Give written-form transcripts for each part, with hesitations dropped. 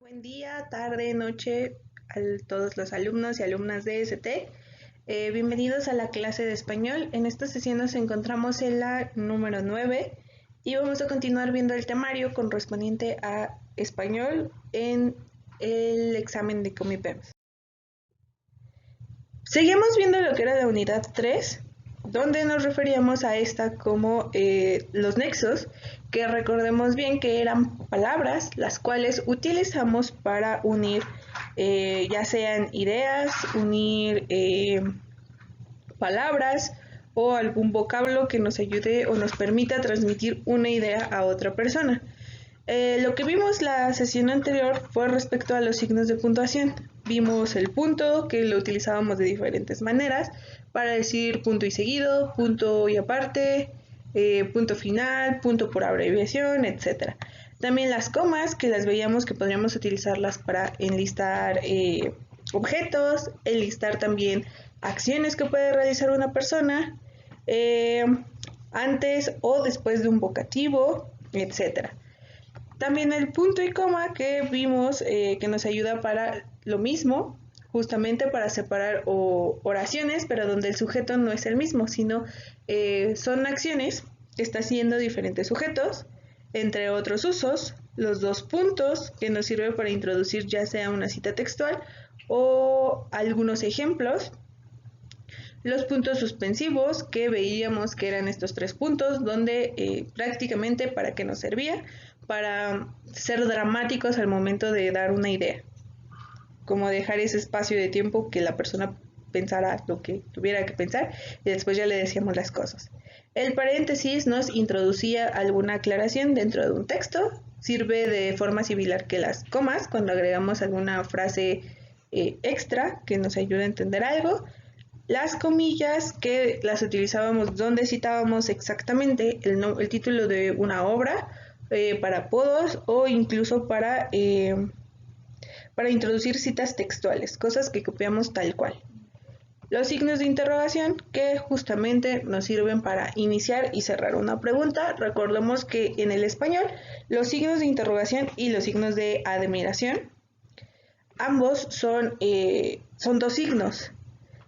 Buen día, tarde, noche a todos los alumnos y alumnas de ST. Bienvenidos a la clase de español. En esta sesión nos encontramos en la número 9 y vamos a continuar viendo el temario correspondiente a español en el examen de Comipems. Seguimos viendo lo que era la unidad 3, donde nos referíamos a esta como los nexos, que recordemos bien que eran palabras las cuales utilizamos para unir ya sean ideas, unir palabras o algún vocablo que nos ayude o nos permita transmitir una idea a otra persona. Lo que vimos la sesión anterior fue respecto a los signos de puntuación. Vimos el punto, que lo utilizábamos de diferentes maneras, para decir punto y seguido, punto y aparte, punto final, punto por abreviación, etc. También las comas, que las veíamos que podríamos utilizarlas para enlistar objetos, enlistar también acciones que puede realizar una persona, antes o después de un vocativo, etc. También el punto y coma que vimos que nos ayuda para lo mismo, justamente para separar oraciones, pero donde el sujeto no es el mismo, sino son acciones que está haciendo diferentes sujetos, entre otros usos, los dos puntos que nos sirve para introducir ya sea una cita textual o algunos ejemplos, los puntos suspensivos que veíamos que eran estos tres puntos, donde prácticamente para qué nos servía, para ser dramáticos al momento de dar una idea, como dejar ese espacio de tiempo que la persona pensara lo que tuviera que pensar y después ya le decíamos las cosas. El paréntesis nos introducía alguna aclaración dentro de un texto, sirve de forma similar que las comas cuando agregamos alguna frase extra que nos ayude a entender algo. Las comillas que las utilizábamos donde citábamos exactamente el título de una obra, para apodos o incluso para introducir citas textuales, cosas que copiamos tal cual. Los signos de interrogación que justamente nos sirven para iniciar y cerrar una pregunta. Recordemos que en el español los signos de interrogación y los signos de admiración, ambos son dos signos.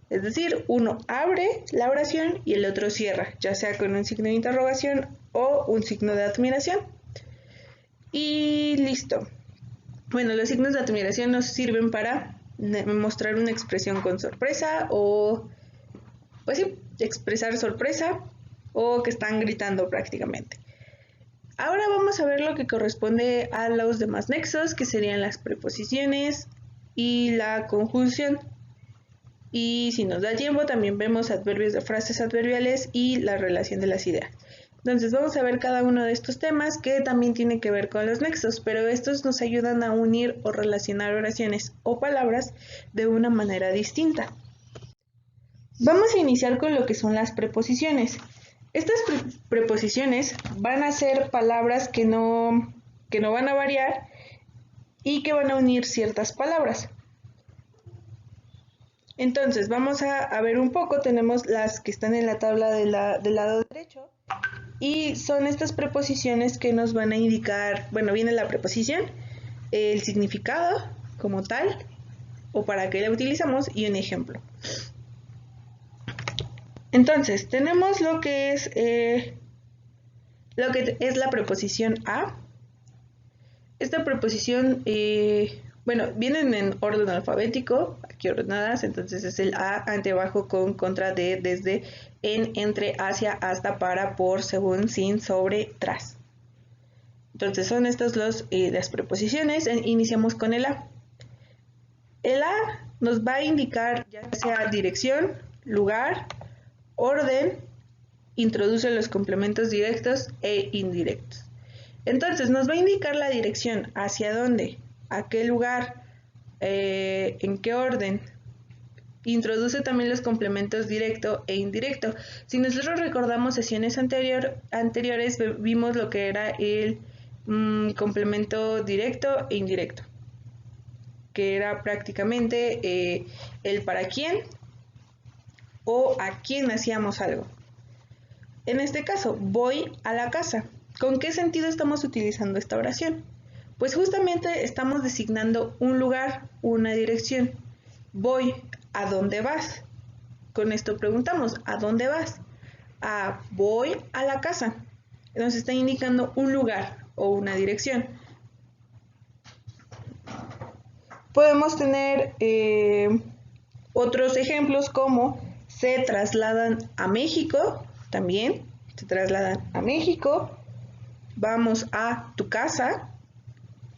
Es decir, uno abre la oración y el otro cierra, ya sea con un signo de interrogación o un signo de admiración. Y listo. Bueno, los signos de admiración nos sirven para mostrar una expresión con sorpresa o, pues sí, expresar sorpresa o que están gritando prácticamente. Ahora vamos a ver lo que corresponde a los demás nexos, que serían las preposiciones y la conjunción. Y si nos da tiempo, también vemos adverbios de frases adverbiales y la relación de las ideas. Entonces vamos a ver cada uno de estos temas que también tienen que ver con los nexos, pero estos nos ayudan a unir o relacionar oraciones o palabras de una manera distinta. Vamos a iniciar con lo que son las preposiciones. Estas preposiciones van a ser palabras que no van a variar y que van a unir ciertas palabras. Entonces, vamos a ver un poco, tenemos las que están en la tabla del lado derecho, y son estas preposiciones que nos van a indicar, bueno, viene la preposición, el significado como tal, o para qué la utilizamos, y un ejemplo. Entonces, tenemos lo que es la preposición a. Esta preposición, bueno, vienen en orden alfabético, aquí ordenadas, entonces es el a, ante, abajo, con, contra, de, desde, en, entre, hacia, hasta, para, por, según, sin, sobre, tras. Entonces son estas las preposiciones. Iniciamos con el a. El a nos va a indicar ya sea dirección, lugar, orden, introduce los complementos directos e indirectos. Entonces nos va a indicar la dirección, hacia dónde, a qué lugar, en qué orden. Introduce también los complementos directo e indirecto. Si nosotros recordamos sesiones anteriores, vimos lo que era el complemento directo e indirecto, que era prácticamente el para quién o a quién hacíamos algo. En este caso, voy a la casa. ¿Con qué sentido estamos utilizando esta oración? Pues justamente estamos designando un lugar, una dirección. Voy, ¿a dónde vas? Con esto preguntamos, ¿a dónde vas? Voy a la casa. Nos está indicando un lugar o una dirección. Podemos tener otros ejemplos como se trasladan a México, también se trasladan a México. Vamos a tu casa,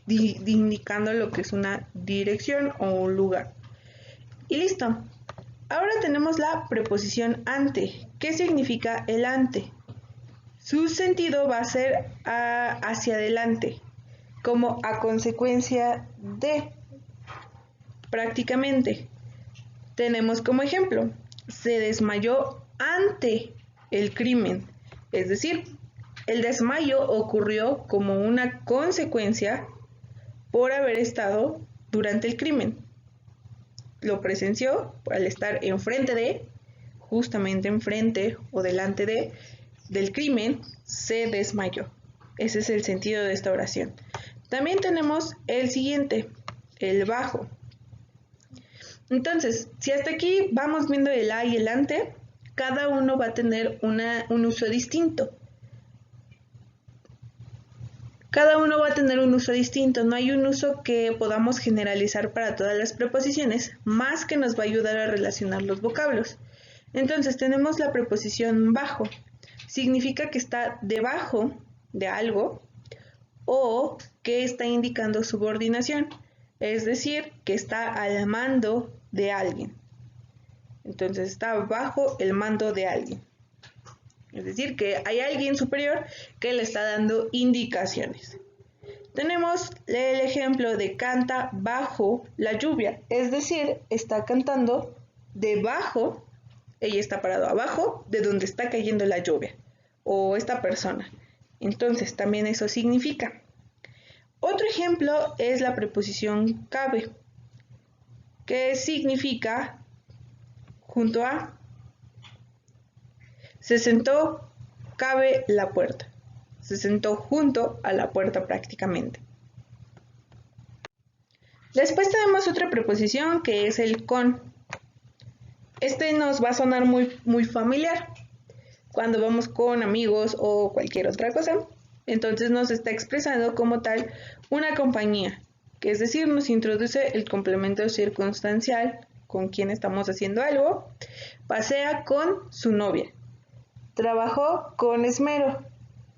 indicando lo que es una dirección o un lugar. Y listo. Ahora tenemos la preposición ante. ¿Qué significa el ante? Su sentido va a ser hacia adelante, como a consecuencia de. Prácticamente. Tenemos como ejemplo, se desmayó ante el crimen. Es decir, el desmayo ocurrió como una consecuencia por haber estado durante el crimen. Lo presenció al estar enfrente de, justamente enfrente o delante del crimen, se desmayó. Ese es el sentido de esta oración. También tenemos el siguiente, el bajo. Entonces, si hasta aquí vamos viendo el a y el ante, cada uno va a tener un uso distinto. Cada uno va a tener un uso distinto, no hay un uso que podamos generalizar para todas las preposiciones, más que nos va a ayudar a relacionar los vocablos. Entonces tenemos la preposición bajo, significa que está debajo de algo o que está indicando subordinación, es decir, que está al mando de alguien. Entonces está bajo el mando de alguien. Es decir, que hay alguien superior que le está dando indicaciones. Tenemos el ejemplo de canta bajo la lluvia, es decir, está cantando debajo, ella está parado abajo de donde está cayendo la lluvia, o esta persona. Entonces, también eso significa. Otro ejemplo es la preposición cabe, que significa junto a. Se sentó, cabe la puerta. Se sentó junto a la puerta prácticamente. Después tenemos otra preposición que es el con. Este nos va a sonar muy familiar cuando vamos con amigos o cualquier otra cosa. Entonces nos está expresando como tal una compañía, que es decir, nos introduce el complemento circunstancial con quien estamos haciendo algo. Pasea con su novia. Trabajó con esmero.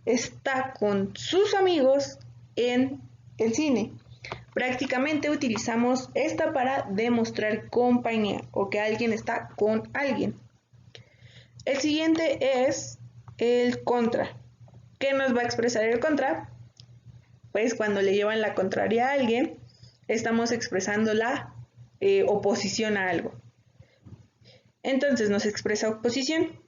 Está con sus amigos en el cine. Prácticamente utilizamos esta para demostrar compañía o que alguien está con alguien. El siguiente es el contra. ¿Qué nos va a expresar el contra? Pues cuando le llevan la contraria a alguien, estamos expresando la oposición a algo. Entonces nos expresa oposición.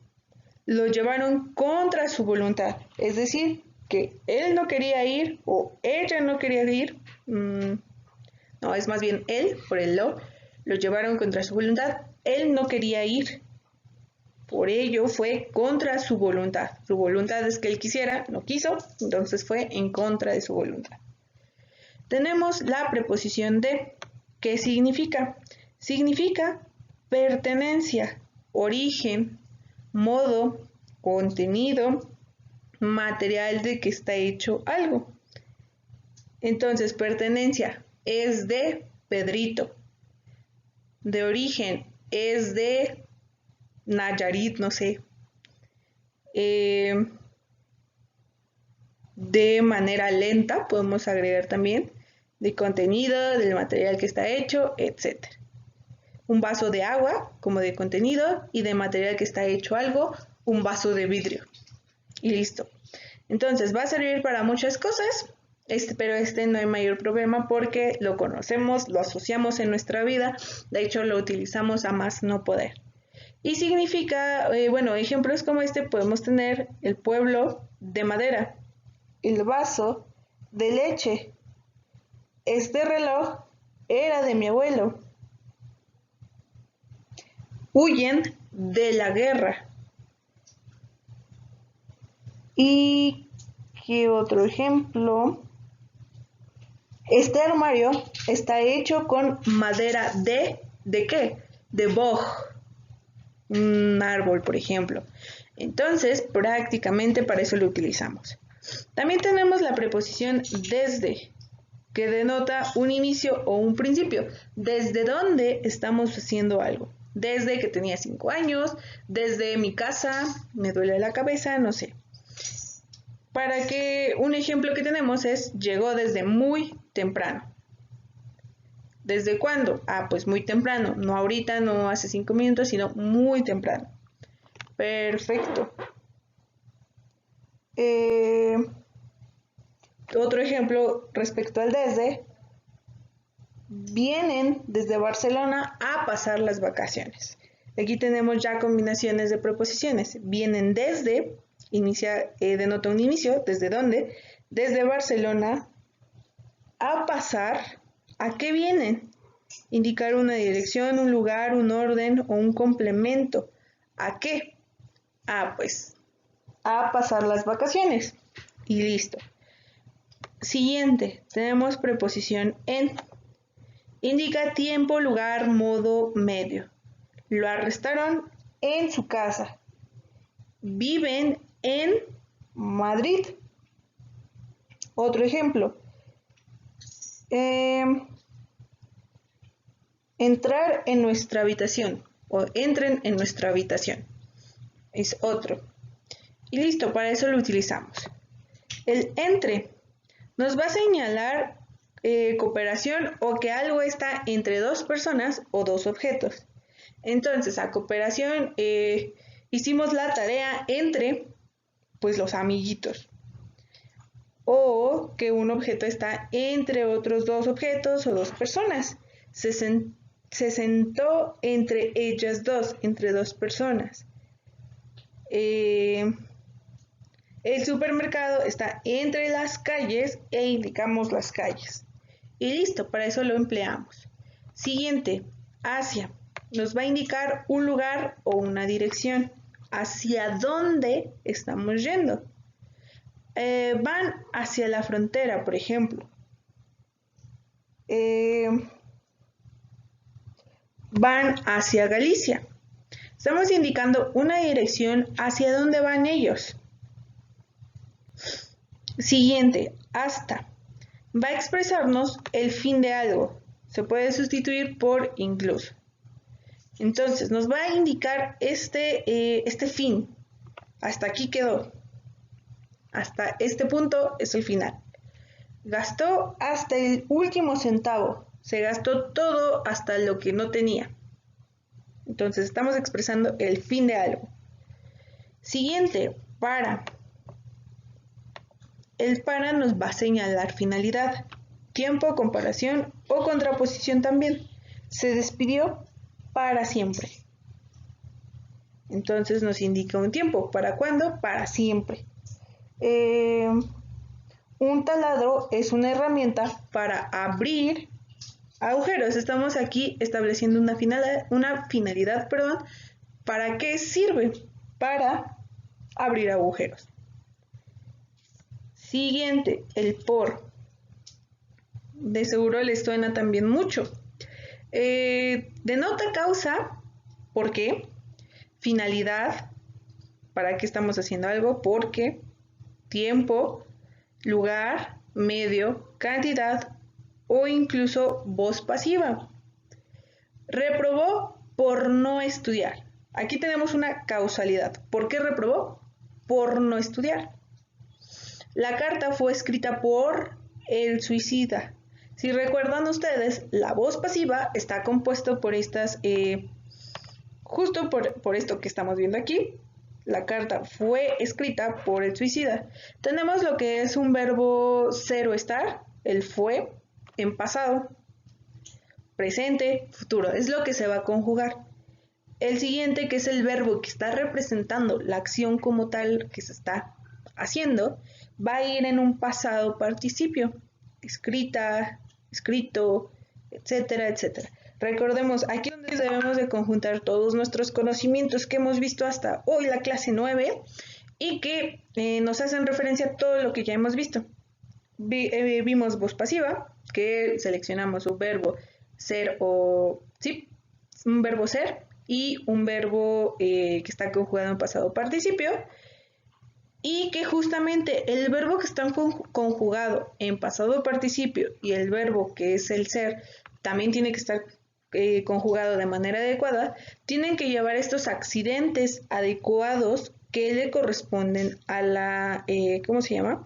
Lo llevaron contra su voluntad, es decir, que él no quería ir o ella no quería ir, no, es más bien él, por el lo llevaron contra su voluntad, él no quería ir, por ello fue contra su voluntad es que él quisiera, no quiso, entonces fue en contra de su voluntad. Tenemos la preposición de, ¿qué significa? Significa pertenencia, origen, modo, contenido, material de que está hecho algo. Entonces, pertenencia es de Pedrito. De origen es de Nayarit, no sé. De manera lenta, podemos agregar también, de contenido, del material que está hecho, etc. Un vaso de agua como de contenido y de material que está hecho algo, un vaso de vidrio. Y listo. Entonces va a servir para muchas cosas, pero no hay mayor problema porque lo conocemos, lo asociamos en nuestra vida, de hecho lo utilizamos a más no poder. Y significa, ejemplos como este podemos tener el pueblo de madera, el vaso de leche, este reloj era de mi abuelo. Huyen de la guerra. ¿Y qué otro ejemplo? Este armario está hecho con madera ¿de qué? De boj, un árbol, por ejemplo. Entonces, prácticamente para eso lo utilizamos. También tenemos la preposición desde, que denota un inicio o un principio. ¿Desde dónde estamos haciendo algo? Desde que tenía 5 años, desde mi casa, me duele la cabeza, no sé. Para que un ejemplo que tenemos es llegó desde muy temprano. ¿Desde cuándo? Ah, pues muy temprano, no ahorita, no hace 5 minutos, sino muy temprano. Perfecto. Otro ejemplo respecto al desde, vienen desde Barcelona a pasar las vacaciones. Aquí tenemos ya combinaciones de preposiciones. Vienen desde, denota un inicio, ¿desde dónde? Desde Barcelona a pasar, ¿a qué vienen? Indicar una dirección, un lugar, un orden o un complemento. ¿A qué? Ah, pues a pasar las vacaciones. Y listo. Siguiente, tenemos preposición en. Indica tiempo, lugar, modo, medio. Lo arrestaron en su casa. Viven en Madrid. Otro ejemplo. Entrar en nuestra habitación o entren en nuestra habitación. Es otro. Y listo, para eso lo utilizamos. El entre nos va a señalar cooperación o que algo está entre dos personas o dos objetos. Entonces, a cooperación hicimos la tarea entre pues los amiguitos. O que un objeto está entre otros dos objetos o dos personas. Se sentó entre ellas dos, entre dos personas. El supermercado está entre las calles e indicamos las calles. Y listo, para eso lo empleamos. Siguiente, hacia. Nos va a indicar un lugar o una dirección. ¿Hacia dónde estamos yendo? Van hacia la frontera, por ejemplo. Van hacia Galicia. Estamos indicando una dirección hacia dónde van ellos. Siguiente, hasta. Va a expresarnos el fin de algo. Se puede sustituir por incluso. Entonces, nos va a indicar este fin. Hasta aquí quedó. Hasta este punto es el final. Gastó hasta el último centavo. Se gastó todo hasta lo que no tenía. Entonces, estamos expresando el fin de algo. Siguiente, para. El para nos va a señalar finalidad, tiempo, comparación o contraposición también. Se despidió para siempre. Entonces nos indica un tiempo. ¿Para cuándo? Para siempre. Un taladro es una herramienta para abrir agujeros. Estamos aquí estableciendo una finalidad, ¿para qué sirve? Para abrir agujeros. Siguiente, el por. De seguro les suena también mucho. Denota causa, ¿por qué? Finalidad, ¿para qué estamos haciendo algo? ¿Por qué? Tiempo, lugar, medio, cantidad o incluso voz pasiva. Reprobó por no estudiar. Aquí tenemos una causalidad. ¿Por qué reprobó? Por no estudiar. La carta fue escrita por el suicida. Si recuerdan ustedes, la voz pasiva está compuesto por estas, justo por esto que estamos viendo aquí. La carta fue escrita por el suicida. Tenemos lo que es un verbo ser o estar, el fue, en pasado, presente, futuro. Es lo que se va a conjugar. El siguiente, que es el verbo que está representando la acción como tal que se está haciendo, va a ir en un pasado participio, escrita, escrito, etcétera, etcétera. Recordemos, aquí donde debemos de conjuntar todos nuestros conocimientos que hemos visto hasta hoy, la clase 9, y que nos hacen referencia a todo lo que ya hemos visto. Vimos voz pasiva, que seleccionamos un verbo ser un verbo ser y un verbo que está conjugado en pasado participio, y que justamente el verbo que está conjugado en pasado participio y el verbo que es el ser también tiene que estar conjugado de manera adecuada, tienen que llevar estos accidentes adecuados que le corresponden a la, ¿cómo se llama?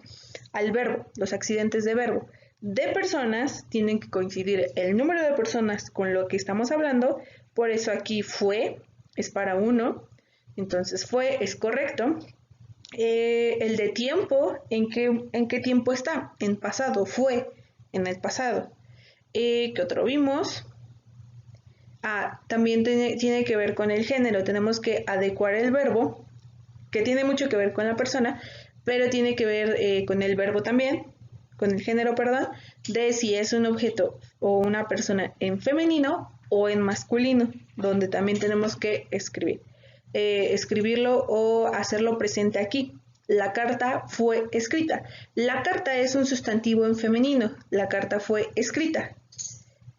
Al verbo, los accidentes de verbo. De personas tienen que coincidir el número de personas con lo que estamos hablando, por eso aquí fue es para uno, entonces fue es correcto. El de tiempo, ¿en qué tiempo está? En pasado, fue en el pasado. ¿Qué otro vimos? También tiene que ver con el género, tenemos que adecuar el verbo, que tiene mucho que ver con la persona, pero tiene que ver con el verbo también, con el género, perdón, de si es un objeto o una persona en femenino o en masculino, donde también tenemos que escribirlo o hacerlo presente aquí. La carta fue escrita. La carta es un sustantivo en femenino. La carta fue escrita.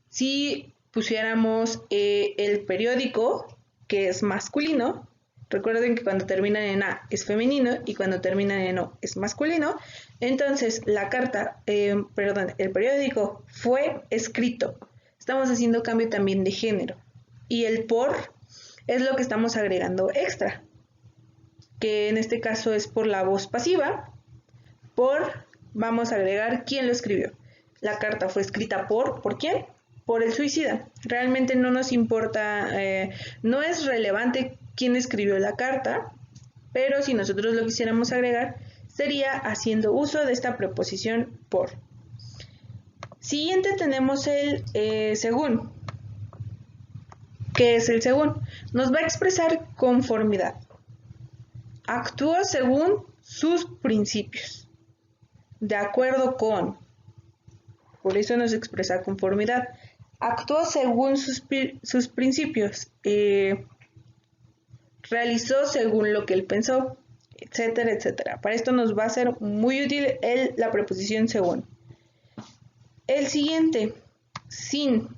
Si pusiéramos el periódico, que es masculino, recuerden que cuando terminan en A es femenino y cuando terminan en O es masculino, entonces la carta, el periódico fue escrito. Estamos haciendo cambio también de género. Y el por es lo que estamos agregando extra, que en este caso es por la voz pasiva. Vamos a agregar quién lo escribió. La carta fue escrita ¿por quién? Por el suicida. Realmente no nos importa, no es relevante quién escribió la carta, pero si nosotros lo quisiéramos agregar, sería haciendo uso de esta preposición por. Siguiente tenemos el según. ¿Qué es el según? Nos va a expresar conformidad. Actúa según sus principios, de acuerdo con, por eso nos expresa conformidad. Actúa según sus principios, realizó según lo que él pensó, etcétera, etcétera. Para esto nos va a ser muy útil la preposición según. El siguiente, sin,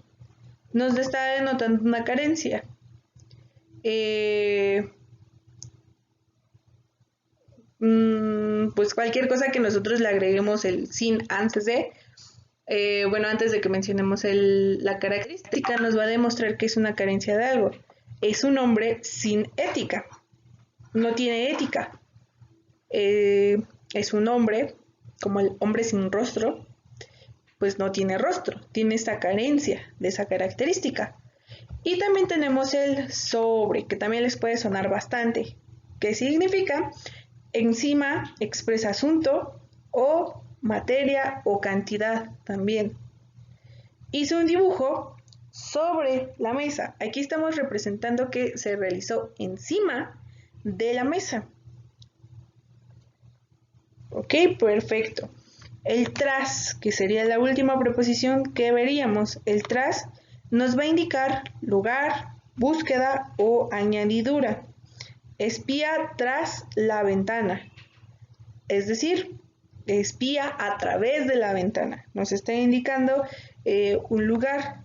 nos está denotando una carencia. Pues cualquier cosa que nosotros le agreguemos el sin antes de, antes de que mencionemos la característica, nos va a demostrar que es una carencia de algo. Es un hombre sin ética, no tiene ética. Es un hombre, como el hombre sin rostro, pues no tiene rostro, tiene esta carencia de esa característica. Y también tenemos el sobre, que también les puede sonar bastante, que significa encima, expresa asunto o materia o cantidad también. Hizo un dibujo sobre la mesa. Aquí estamos representando que se realizó encima de la mesa. Ok, perfecto. El tras, que sería la última preposición que veríamos. El tras nos va a indicar lugar, búsqueda o añadidura. Espía tras la ventana. Es decir, espía a través de la ventana. Nos está indicando un lugar.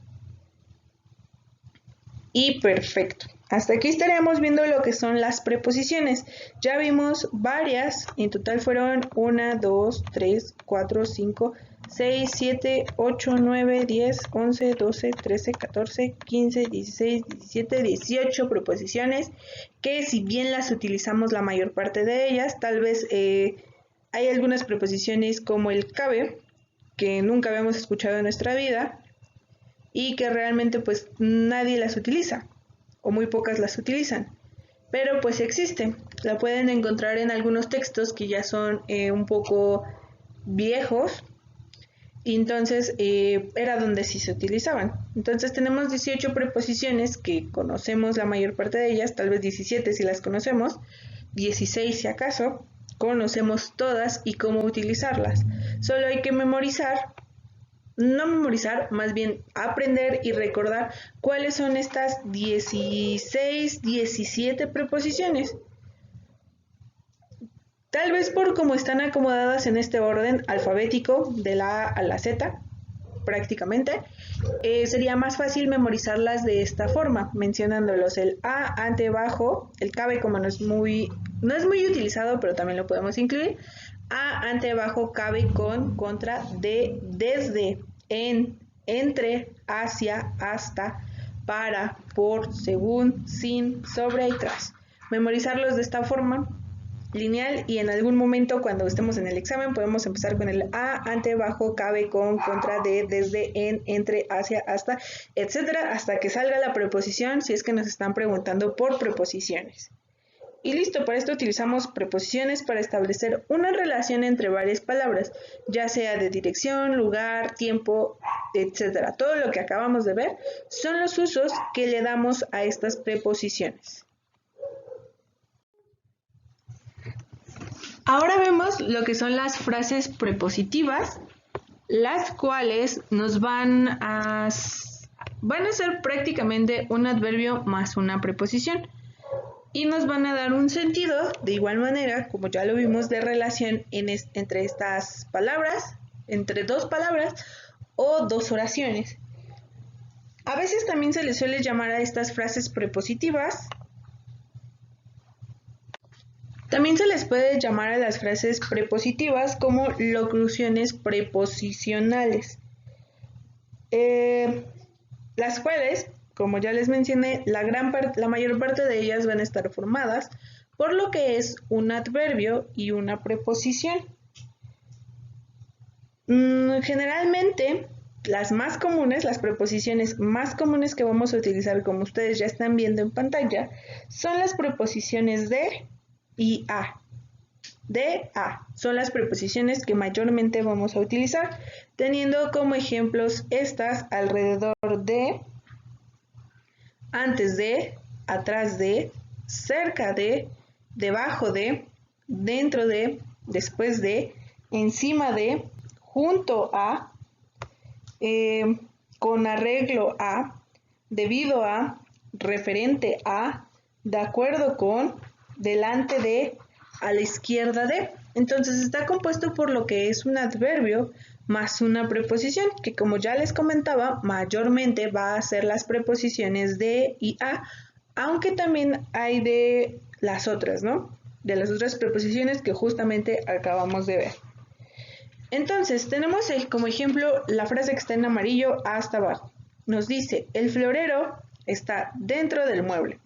Y perfecto. Hasta aquí estaríamos viendo lo que son las preposiciones. Ya vimos varias, en total fueron 1, 2, 3, 4, 5, 6, 7, 8, 9, 10, 11, 12, 13, 14, 15, 16, 17, 18 preposiciones, que si bien las utilizamos la mayor parte de ellas, tal vez hay algunas preposiciones como el cabe, que nunca habíamos escuchado en nuestra vida, y que realmente pues nadie las utiliza o muy pocas las utilizan, pero pues existe. La pueden encontrar en algunos textos que ya son un poco viejos, y entonces era donde sí se utilizaban. Entonces tenemos 18 preposiciones que conocemos la mayor parte de ellas, tal vez 17 si las conocemos, 16 si acaso, conocemos todas y cómo utilizarlas. Solo hay que más bien aprender y recordar cuáles son estas 16, 17 preposiciones. Tal vez por cómo están acomodadas en este orden alfabético de la A a la Z, prácticamente, sería más fácil memorizarlas de esta forma, mencionándolos el a, ante, bajo, el cabe como no es muy utilizado, pero también lo podemos incluir, a, ante, bajo, cabe, con, contra, de, desde, en, entre, hacia, hasta, para, por, según, sin, sobre y tras. Memorizarlos de esta forma lineal y en algún momento cuando estemos en el examen podemos empezar con el a, ante, bajo, cabe, con, contra, de, desde, en, entre, hacia, hasta, etcétera, hasta que salga la preposición si es que nos están preguntando por preposiciones. Y listo, para esto utilizamos preposiciones para establecer una relación entre varias palabras, ya sea de dirección, lugar, tiempo, etcétera. Todo lo que acabamos de ver son los usos que le damos a estas preposiciones. Ahora vemos lo que son las frases prepositivas, las cuales nos van a ser prácticamente un adverbio más una preposición y nos van a dar un sentido de igual manera, como ya lo vimos, de relación entre estas palabras, entre dos palabras o dos oraciones. A veces también se les suele llamar a estas frases prepositivas. También se les puede llamar a las frases prepositivas como locuciones preposicionales, las cuales, como ya les mencioné, la mayor parte de ellas van a estar formadas por lo que es un adverbio y una preposición. Generalmente, las preposiciones más comunes que vamos a utilizar, como ustedes ya están viendo en pantalla, son las preposiciones de y a. De a son las preposiciones que mayormente vamos a utilizar, teniendo como ejemplos estas: alrededor de, antes de, atrás de, cerca de, debajo de, dentro de, después de, encima de, junto a, con arreglo a, debido a, referente a, de acuerdo con, delante de, a la izquierda de. Entonces está compuesto por lo que es un adverbio más una preposición, que como ya les comentaba, mayormente va a ser las preposiciones de y a, aunque también hay de las otras, ¿no? De las otras preposiciones que justamente acabamos de ver. Entonces, tenemos como ejemplo la frase que está en amarillo hasta abajo. Nos dice, el florero está dentro del mueble.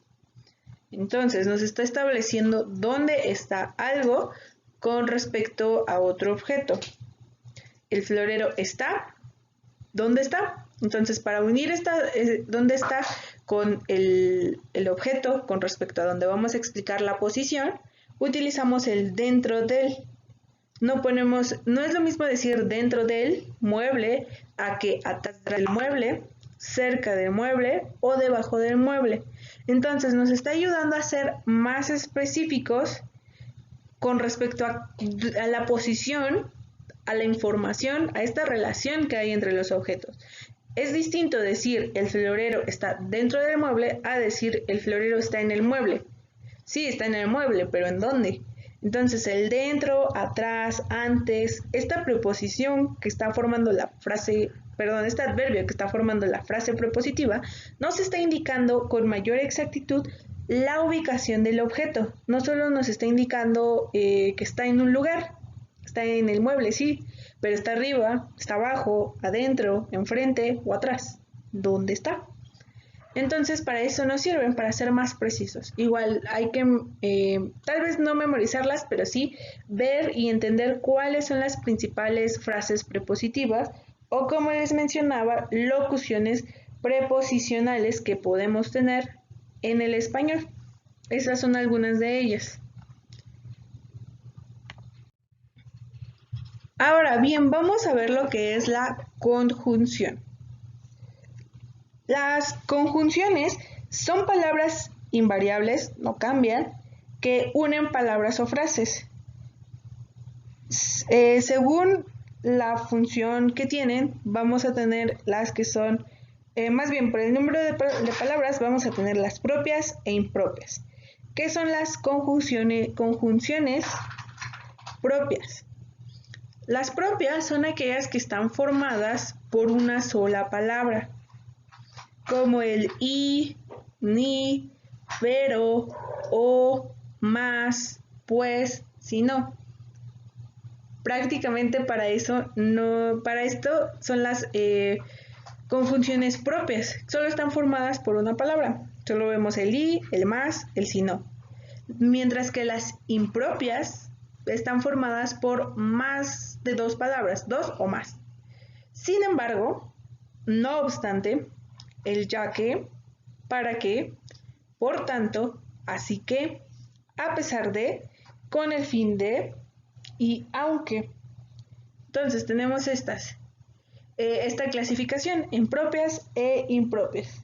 Entonces, nos está estableciendo dónde está algo con respecto a otro objeto. El florero está, ¿dónde está? Entonces, para unir dónde está con el objeto con respecto a donde vamos a explicar la posición, utilizamos el dentro del. No es lo mismo decir dentro del mueble a que atrás del mueble, cerca del mueble o debajo del mueble. Entonces nos está ayudando a ser más específicos con respecto a la posición, a la información, a esta relación que hay entre los objetos. Es distinto decir el florero está dentro del mueble a decir el florero está en el mueble. Sí, está en el mueble, pero ¿en dónde? Entonces el dentro, atrás, antes, esta preposición que está formando la frase, este adverbio que está formando la frase prepositiva, nos está indicando con mayor exactitud la ubicación del objeto. No solo nos está indicando que está en un lugar, está en el mueble, sí, pero está arriba, está abajo, adentro, enfrente o atrás. ¿Dónde está? Entonces, para eso nos sirven, para ser más precisos. Igual hay que, tal vez no memorizarlas, pero sí ver y entender cuáles son las principales frases prepositivas o, como les mencionaba, locuciones preposicionales que podemos tener en el español. Esas son algunas de ellas. Ahora bien, vamos a ver lo que es la conjunción. Las conjunciones son palabras invariables, no cambian, que unen palabras o frases. Según la función que tienen, vamos a tener las que son, más bien por el número de palabras, vamos a tener las propias e impropias. ¿Qué son las conjunciones propias? Las propias son aquellas que están formadas por una sola palabra, como el y, ni, pero, o, más, pues, si no. Prácticamente para eso no, para esto son las conjunciones propias, solo están formadas por una palabra. Solo vemos el y, el más, el si no. Mientras que las impropias están formadas por más de dos palabras, dos o más. Sin embargo, no obstante, el ya que, para que, por tanto, así que, a pesar de, con el fin de y aunque. Entonces tenemos esta clasificación en propias e impropias.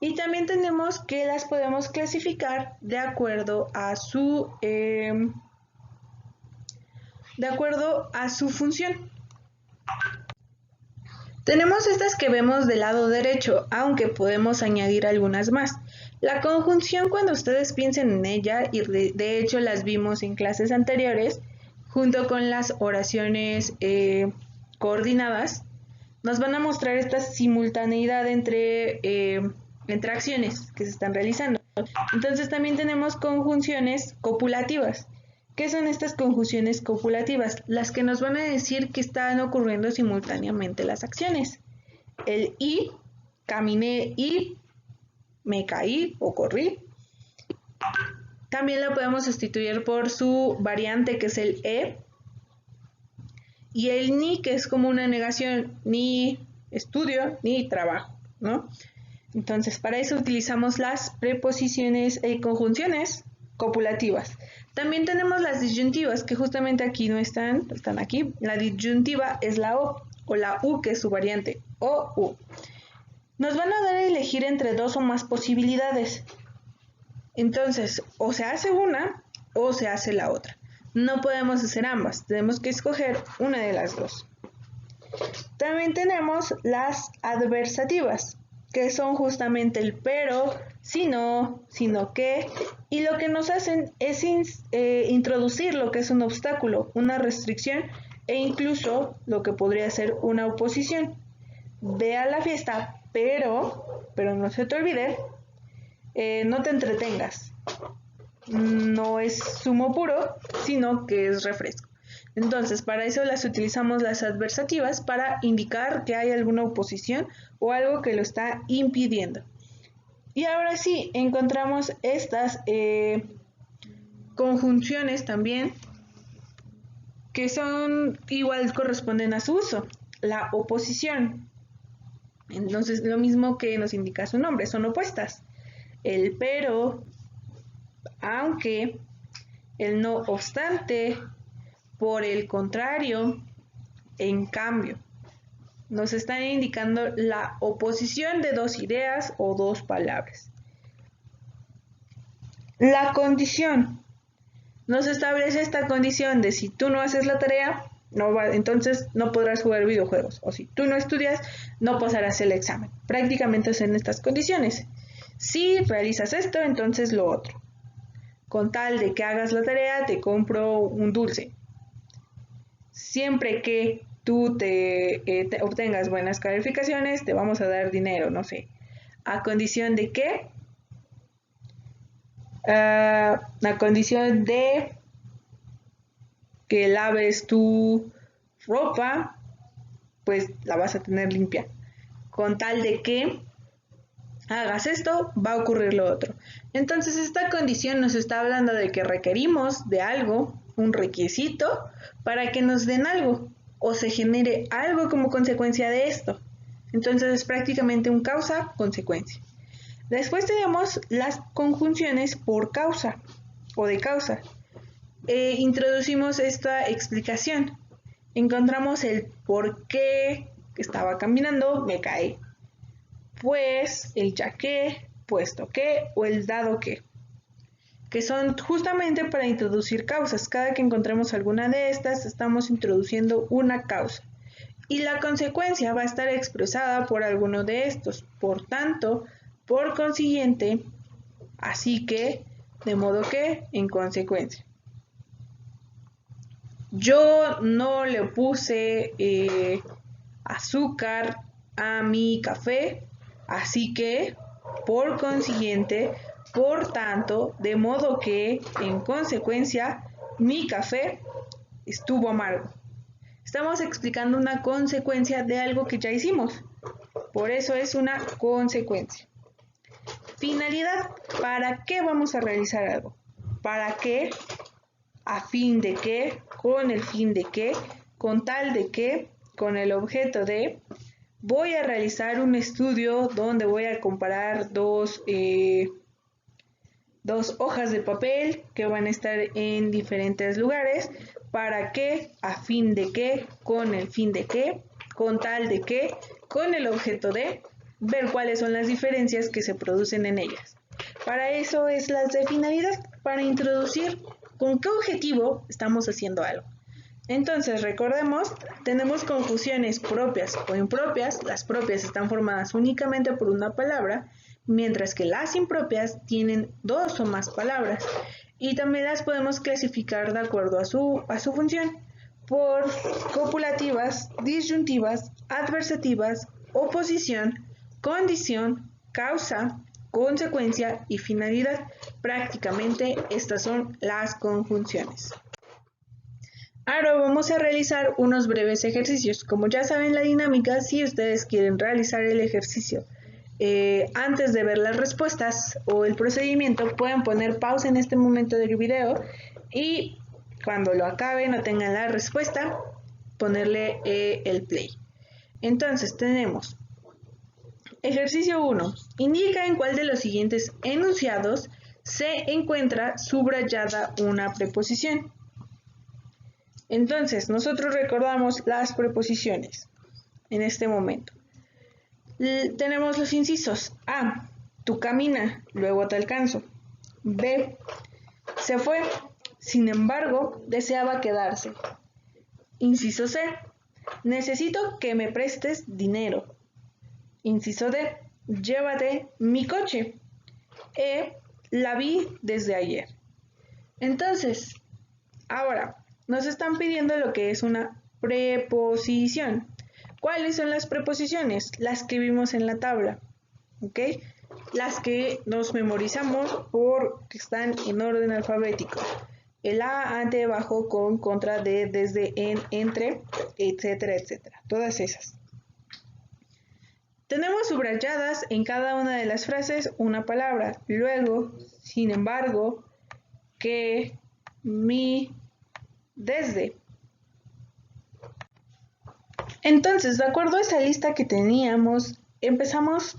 Y también tenemos que las podemos clasificar de acuerdo a su función. Tenemos estas que vemos del lado derecho, aunque podemos añadir algunas más. La conjunción, cuando ustedes piensen en ella, y de hecho las vimos en clases anteriores, junto con las oraciones coordinadas, nos van a mostrar esta simultaneidad entre acciones que se están realizando. Entonces también tenemos conjunciones copulativas. ¿Qué son estas conjunciones copulativas? Las que nos van a decir que están ocurriendo simultáneamente las acciones. El y, caminé y, me caí o corrí. También la podemos sustituir por su variante, que es el e. Y el ni, que es como una negación, ni estudio, ni trabajo, ¿no? Entonces, para eso utilizamos las preposiciones y conjunciones copulativas. También tenemos las disyuntivas, que justamente aquí no están aquí. La disyuntiva es la O, o la U, que es su variante, o U. Nos van a dar a elegir entre dos o más posibilidades. Entonces, o se hace una o se hace la otra. No podemos hacer ambas, tenemos que escoger una de las dos. También tenemos las adversativas, que son justamente el pero, si no, sino que, y lo que nos hacen es introducir lo que es un obstáculo, una restricción e incluso lo que podría ser una oposición. Ve a la fiesta, pero no se te olvide, no te entretengas. No es zumo puro, sino que es refresco. Entonces, para eso las utilizamos las adversativas, para indicar que hay alguna oposición o algo que lo está impidiendo. Y ahora sí, encontramos estas conjunciones también, que son igual, corresponden a su uso. La oposición. Entonces, lo mismo que nos indica su nombre, son opuestas. El pero, aunque, el no obstante, por el contrario, en cambio. Nos están indicando la oposición de dos ideas o dos palabras. La condición. Nos establece esta condición de si tú no haces la tarea, entonces no podrás jugar videojuegos. O si tú no estudias, no pasarás el examen. Prácticamente son estas condiciones. Si realizas esto, entonces lo otro. Con tal de que hagas la tarea, te compro un dulce. Siempre que tú te obtengas buenas calificaciones, te vamos a dar dinero, no sé. A condición de que, a condición de que laves tu ropa, pues la vas a tener limpia. Con tal de que hagas esto, va a ocurrir lo otro. Entonces, esta condición nos está hablando de que requerimos de algo, un requisito, para que nos den algo o se genere algo como consecuencia de esto. Entonces, es prácticamente un causa-consecuencia. Después tenemos las conjunciones por causa o de causa. Introducimos esta explicación. Encontramos el por qué estaba caminando, me caí. Pues, el ya que, puesto que o el dado que son justamente para introducir causas. Cada que encontremos alguna de estas, estamos introduciendo una causa. Y la consecuencia va a estar expresada por alguno de estos. Por tanto, por consiguiente, así que, de modo que, en consecuencia. Yo no le puse azúcar a mi café, así que, por consiguiente, por tanto, de modo que, en consecuencia, mi café estuvo amargo. Estamos explicando una consecuencia de algo que ya hicimos. Por eso es una consecuencia. Finalidad, ¿para qué vamos a realizar algo? ¿Para qué? ¿A fin de qué? ¿Con el fin de qué? ¿Con tal de qué? ¿Con el objeto de? Voy a realizar un estudio donde voy a comparar dos hojas de papel que van a estar en diferentes lugares. ¿Para qué? ¿A fin de qué? ¿Con el fin de qué? ¿Con tal de qué? ¿Con el objeto de? Ver cuáles son las diferencias que se producen en ellas. Para eso es las de finalidad, para introducir con qué objetivo estamos haciendo algo. Entonces, recordemos, tenemos conjunciones propias o impropias. Las propias están formadas únicamente por una palabra, mientras que las impropias tienen dos o más palabras. Y también las podemos clasificar de acuerdo a su función, por copulativas, disyuntivas, adversativas, oposición, condición, causa, consecuencia y finalidad. Prácticamente estas son las conjunciones. Ahora vamos a realizar unos breves ejercicios. Como ya saben la dinámica, si ustedes quieren realizar el ejercicio antes de ver las respuestas o el procedimiento, pueden poner pausa en este momento del video y cuando lo acaben o tengan la respuesta, ponerle el play. Entonces tenemos ejercicio 1. Indica en cuál de los siguientes enunciados se encuentra subrayada una preposición. Entonces, nosotros recordamos las preposiciones en este momento. Tenemos los incisos. A, tú camina, luego te alcanzo. B, se fue, sin embargo, deseaba quedarse. Inciso C, necesito que me prestes dinero. Inciso D, llévate mi coche. E, la vi desde ayer. Entonces, ahora, nos están pidiendo lo que es una preposición. ¿Cuáles son las preposiciones? Las que vimos en la tabla, ¿ok? Las que nos memorizamos porque están en orden alfabético. El a, ante, bajo, con, contra, de, desde, en, entre, etcétera, etcétera. Todas esas. Tenemos subrayadas en cada una de las frases una palabra. Luego, sin embargo, que, mi, desde. Entonces, de acuerdo a esa lista que teníamos, empezamos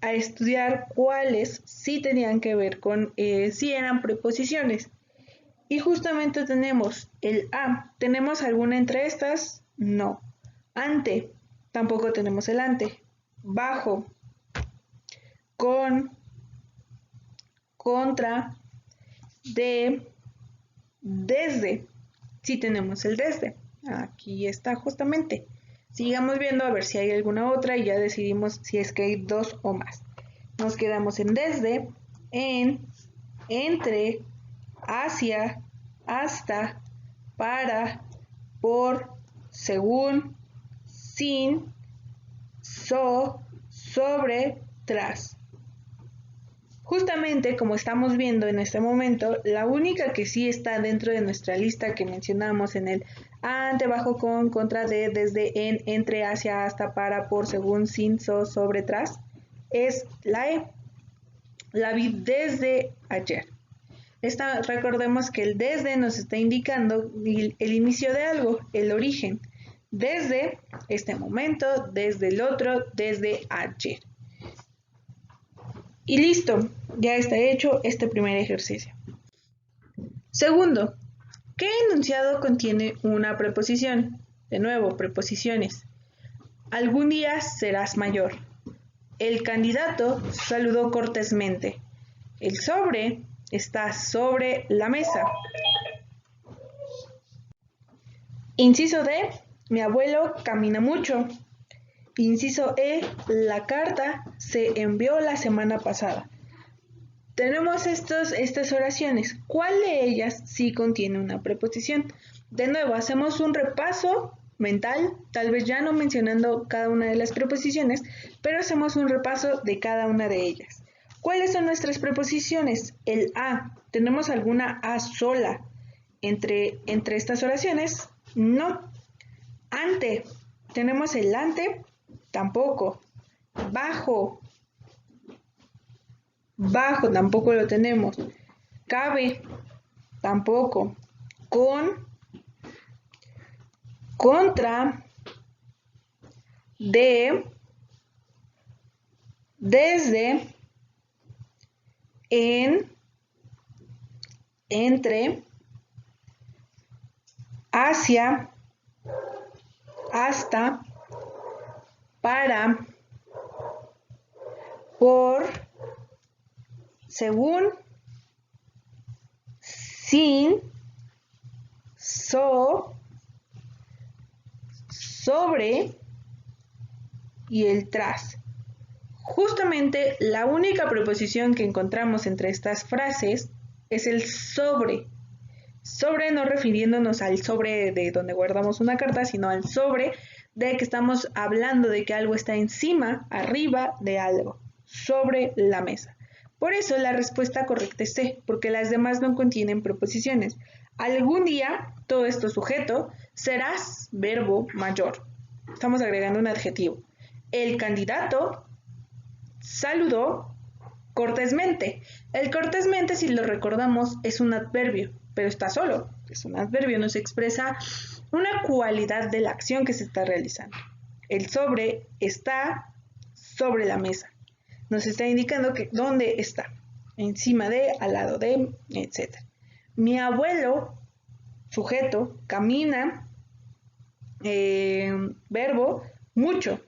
a estudiar cuáles sí tenían que ver con, si eran preposiciones. Y justamente tenemos el a. ¿Tenemos alguna entre estas? No. Ante. Tampoco tenemos el ante. Bajo. Con. Contra. De. Desde. Sí tenemos el desde. Aquí está justamente. Sigamos viendo a ver si hay alguna otra y ya decidimos si es que hay dos o más. Nos quedamos en desde, en, entre, hacia, hasta, para, por, según, sin, sobre, tras. Justamente como estamos viendo en este momento, la única que sí está dentro de nuestra lista que mencionamos en el ante, bajo, con, contra, de, desde, en, entre, hacia, hasta, para, por, según, sin, sobre, tras, es la E. La vi desde ayer. Recordemos que el desde nos está indicando el inicio de algo, el origen. Desde este momento, desde el otro, desde ayer. Y listo, ya está hecho este primer ejercicio. Segundo, ¿qué enunciado contiene una preposición? De nuevo, preposiciones. Algún día serás mayor. El candidato saludó cortésmente. El sobre está sobre la mesa. Inciso D, mi abuelo camina mucho. Inciso E, la carta se envió la semana pasada. Tenemos estas oraciones. ¿Cuál de ellas sí contiene una preposición? De nuevo, hacemos un repaso mental, tal vez ya no mencionando cada una de las preposiciones, pero hacemos un repaso de cada una de ellas. ¿Cuáles son nuestras preposiciones? El a. ¿Tenemos alguna a sola entre estas oraciones? No. Ante. ¿Tenemos el ante? Tampoco. Bajo. Bajo tampoco lo tenemos. Cabe. Tampoco. Con. Contra. De. Desde. En. Entre. Hacia. Hasta. Para. Por. Según. Sin. Sobre y el tras. Justamente la única preposición que encontramos entre estas frases es el sobre. Sobre no refiriéndonos al sobre de donde guardamos una carta, sino al sobre de que estamos hablando de que algo está encima, arriba de algo, sobre la mesa. Por eso la respuesta correcta es C, porque las demás no contienen preposiciones. Algún día, todo esto sujeto, serás verbo mayor. Estamos agregando un adjetivo. El candidato saludó cortésmente. El cortésmente, si lo recordamos, es un adverbio, pero está solo. Es un adverbio, nos expresa una cualidad de la acción que se está realizando. El sobre está sobre la mesa. Nos está indicando que dónde está. Encima de, al lado de, etc. Mi abuelo, sujeto, camina, verbo, mucho.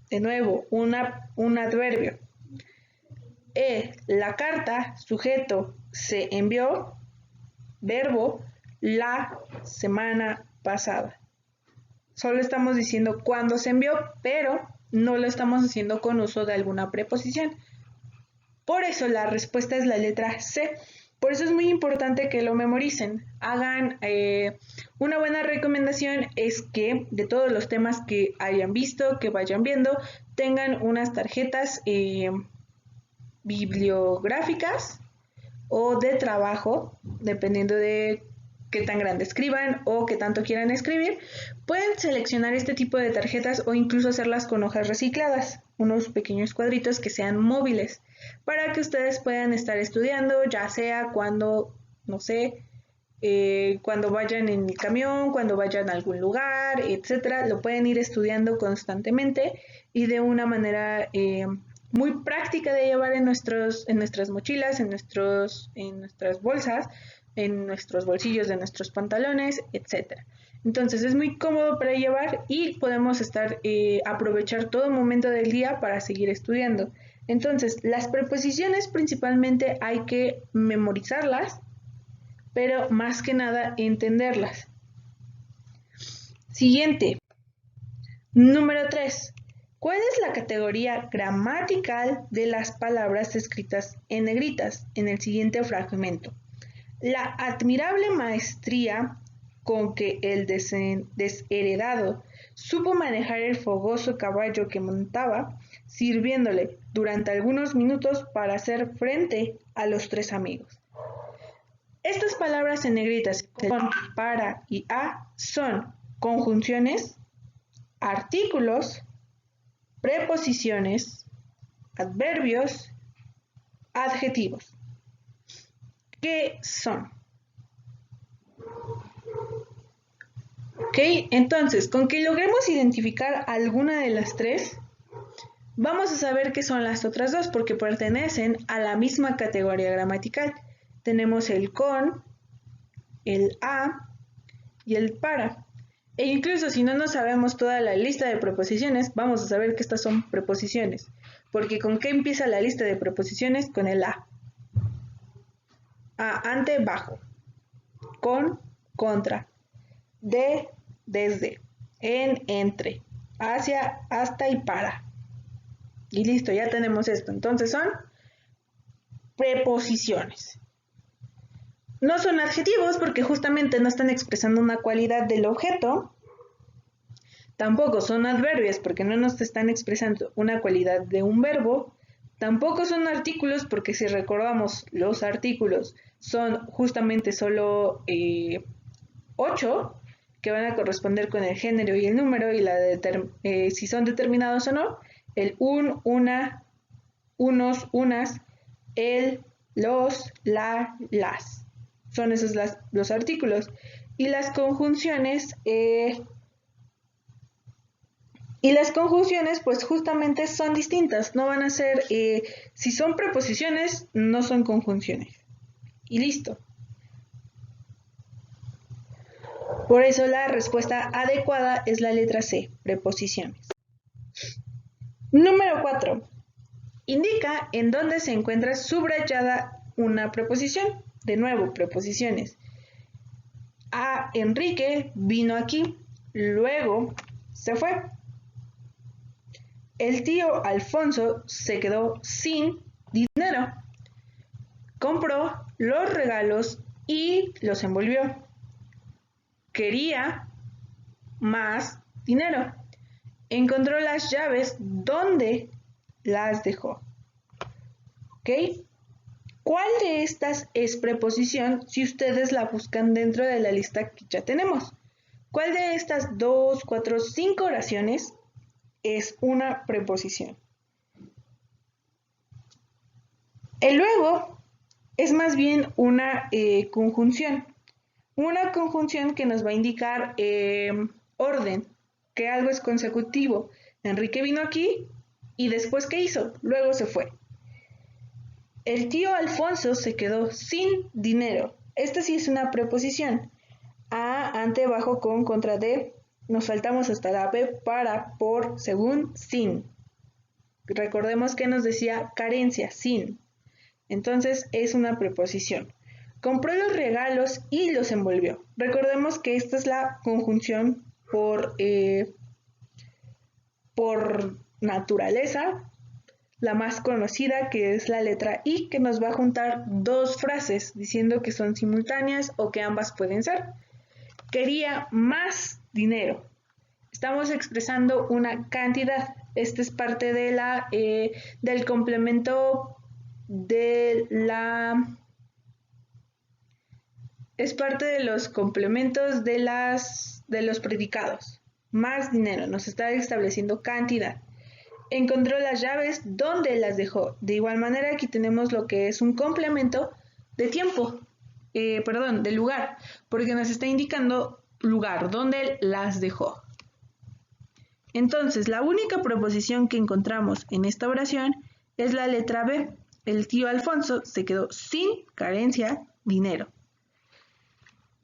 De nuevo, un adverbio. La carta, sujeto, se envió, verbo, la semana pasada. Solo estamos diciendo cuándo se envió, pero no lo estamos haciendo con uso de alguna preposición. Por eso la respuesta es la letra C. Por eso es muy importante que lo memoricen. Hagan una buena recomendación es que de todos los temas que hayan visto, que vayan viendo, tengan unas tarjetas bibliográficas o de trabajo, dependiendo de qué tan grande escriban o qué tanto quieran escribir. Pueden seleccionar este tipo de tarjetas o incluso hacerlas con hojas recicladas, unos pequeños cuadritos que sean móviles, para que ustedes puedan estar estudiando, ya sea cuando, no sé, cuando vayan en el camión, cuando vayan a algún lugar, etcétera, lo pueden ir estudiando constantemente y de una manera muy práctica de llevar en nuestras mochilas, en nuestras bolsas, en nuestros bolsillos de nuestros pantalones, etcétera. Entonces es muy cómodo para llevar y podemos aprovechar todo momento del día para seguir estudiando. Entonces, las preposiciones principalmente hay que memorizarlas, pero más que nada entenderlas. Siguiente. Número 3. ¿Cuál es la categoría gramatical de las palabras escritas en negritas en el siguiente fragmento? La admirable maestría con que el desheredado supo manejar el fogoso caballo que montaba, sirviéndole durante algunos minutos para hacer frente a los tres amigos. Estas palabras en negritas, con, para y a, son conjunciones, artículos, preposiciones, adverbios, adjetivos. ¿Qué son? Ok, entonces, con que logremos identificar alguna de las tres, vamos a saber qué son las otras dos porque pertenecen a la misma categoría gramatical. Tenemos el con, el a y el para. E incluso si no nos sabemos toda la lista de preposiciones, vamos a saber que estas son preposiciones. Porque ¿con qué empieza la lista de preposiciones? Con el a. A, ante, bajo. Con, contra. De, desde. En, entre. Hacia, hasta y para. Y listo, ya tenemos esto. Entonces son preposiciones. No son adjetivos porque justamente no están expresando una cualidad del objeto, Tampoco son adverbios porque no nos están expresando una cualidad de un verbo. Tampoco son artículos porque si recordamos los artículos son justamente solo 8 que van a corresponder con el género y el número y si son determinados o no, el un, una, unos, unas, el, los, la, las. Son esos los artículos. Y las conjunciones, pues justamente son distintas. No van a ser, si son preposiciones, no son conjunciones. Y listo. Por eso la respuesta adecuada es la letra C, preposiciones. Número 4. Indica en dónde se encuentra subrayada una preposición. De nuevo, preposiciones. A Enrique vino aquí, luego se fue. El tío Alfonso se quedó sin dinero. Compró los regalos y los envolvió. Quería más dinero. Encontró las llaves donde las dejó. ¿Ok? ¿Cuál de estas es preposición si ustedes la buscan dentro de la lista que ya tenemos? ¿Cuál de estas 2, 4, 5 oraciones es una preposición? El luego es más bien una conjunción. Una conjunción que nos va a indicar orden, que algo es consecutivo. Enrique vino aquí y después ¿qué hizo? Luego se fue. El tío Alfonso se quedó sin dinero. Esta sí es una preposición. A, ante, bajo, con, contra, de. Nos saltamos hasta la B para, por, según, sin. Recordemos que nos decía carencia, sin. Entonces es una preposición. Compró los regalos y los envolvió. Recordemos que esta es la conjunción por naturaleza, la más conocida, que es la letra I, que nos va a juntar dos frases diciendo que son simultáneas o que ambas pueden ser. Quería más dinero. Estamos expresando una cantidad. Este es parte de del complemento es parte de los complementos de los predicados. Más dinero, nos está estableciendo cantidad. Encontró las llaves donde las dejó. De igual manera, aquí tenemos lo que es un complemento de tiempo, de lugar, porque nos está indicando lugar, donde las dejó. Entonces, la única preposición que encontramos en esta oración es la letra B. El tío Alfonso se quedó sin carencia, dinero.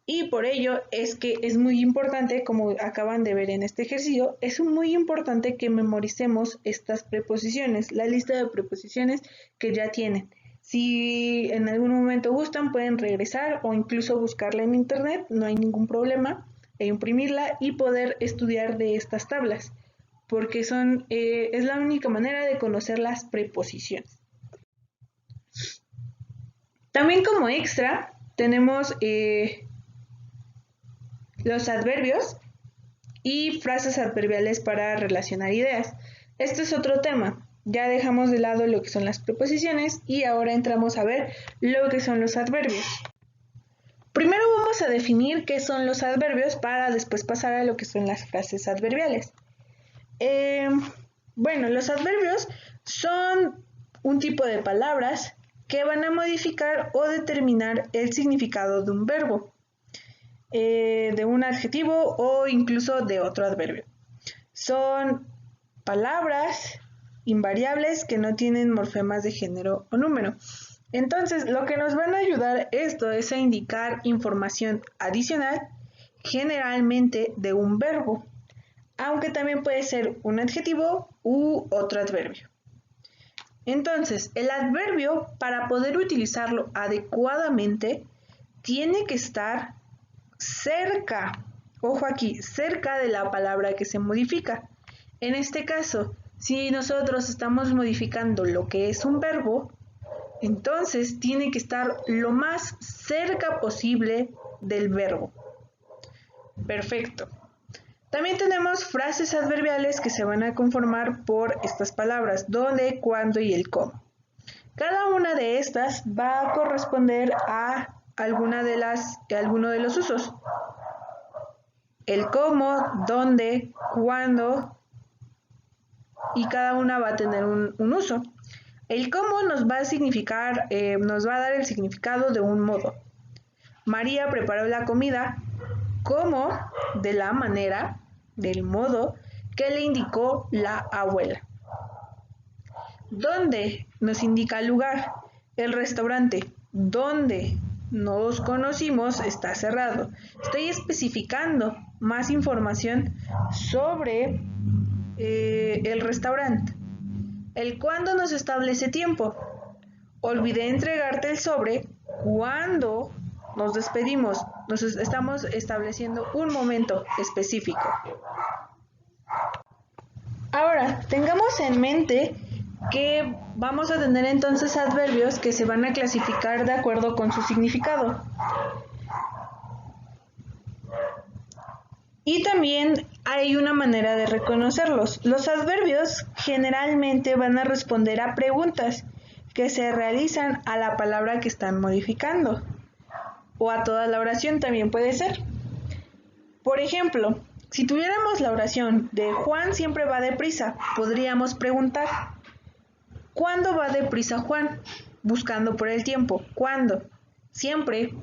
Y por ello es que es muy importante, como acaban de ver en este ejercicio, es muy importante que memoricemos estas preposiciones, la lista de preposiciones que ya tienen. Si en algún momento gustan, pueden regresar o incluso buscarla en internet, no hay ningún problema, e imprimirla y poder estudiar de estas tablas, porque es la única manera de conocer las preposiciones. También como extra tenemos los adverbios y frases adverbiales para relacionar ideas. Este es otro tema. Ya dejamos de lado lo que son las preposiciones y ahora entramos a ver lo que son los adverbios. Primero vamos a definir qué son los adverbios para después pasar a lo que son las frases adverbiales. Bueno, los adverbios son un tipo de palabras que van a modificar o determinar el significado de un verbo, de un adjetivo o incluso de otro adverbio. Son palabras invariables que no tienen morfemas de género o número. Entonces, lo que nos van a ayudar esto es a indicar información adicional, generalmente de un verbo, aunque también puede ser un adjetivo u otro adverbio. Entonces, el adverbio, para poder utilizarlo adecuadamente, tiene que estar cerca, ojo aquí, cerca de la palabra que se modifica. En este caso, si nosotros estamos modificando lo que es un verbo, entonces tiene que estar lo más cerca posible del verbo. Perfecto. También tenemos frases adverbiales que se van a conformar por estas palabras, dónde, cuándo y el cómo. Cada una de estas va a corresponder a alguno de los usos. El cómo, dónde, cuándo y cada una va a tener un uso. El cómo nos va a dar el significado de un modo. María preparó la comida como, de la manera, del modo que le indicó la abuela. ¿Dónde? Nos indica el lugar. El restaurante donde nos conocimos está cerrado. Estoy especificando más información sobre el restaurante. El cuándo nos establece tiempo. Olvidé entregarte el sobre cuando nos despedimos. Nos estamos estableciendo un momento específico. Ahora, tengamos en mente que vamos a tener entonces adverbios que se van a clasificar de acuerdo con su significado. Y también hay una manera de reconocerlos. Los adverbios generalmente van a responder a preguntas que se realizan a la palabra que están modificando, o a toda la oración también puede ser. Por ejemplo, si tuviéramos la oración de Juan siempre va deprisa, podríamos preguntar, ¿cuándo va deprisa Juan? Buscando por el tiempo. ¿Cuándo? Siempre.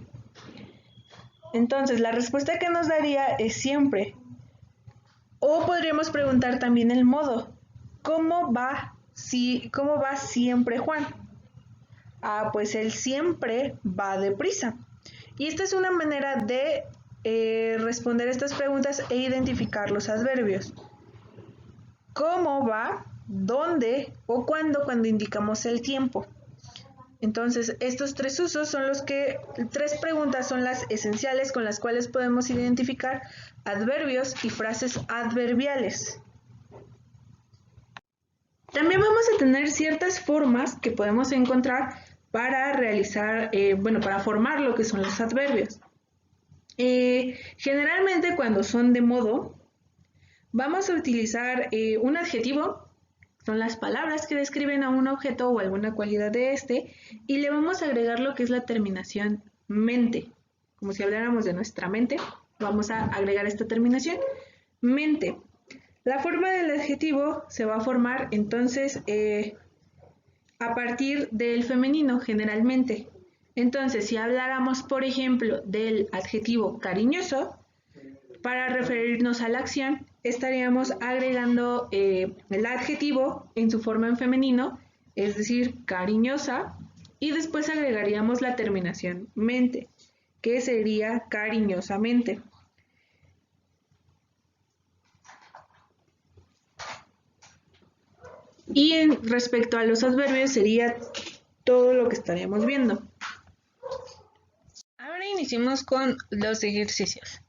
Entonces, la respuesta que nos daría es siempre. O podríamos preguntar también el modo. ¿Cómo va siempre Juan? Pues él siempre va deprisa. Y esta es una manera de responder estas preguntas e identificar los adverbios. ¿Cómo va? ¿Dónde? O cuándo cuando indicamos el tiempo. Entonces, estos tres usos son tres preguntas son las esenciales con las cuales podemos identificar adverbios y frases adverbiales. También vamos a tener ciertas formas que podemos encontrar para realizar, para formar lo que son los adverbios. Generalmente cuando son de modo, vamos a utilizar un adjetivo. Son las palabras que describen a un objeto o alguna cualidad de este, y le vamos a agregar lo que es la terminación mente. Como si habláramos de nuestra mente, vamos a agregar esta terminación mente. La forma del adjetivo se va a formar entonces a partir del femenino generalmente. Entonces, si habláramos, por ejemplo, del adjetivo cariñoso, para referirnos a la acción, estaríamos agregando el adjetivo en su forma en femenino, es decir, cariñosa, y después agregaríamos la terminación mente, que sería cariñosamente. Y respecto a los adverbios sería todo lo que estaríamos viendo. Ahora iniciemos con los ejercicios.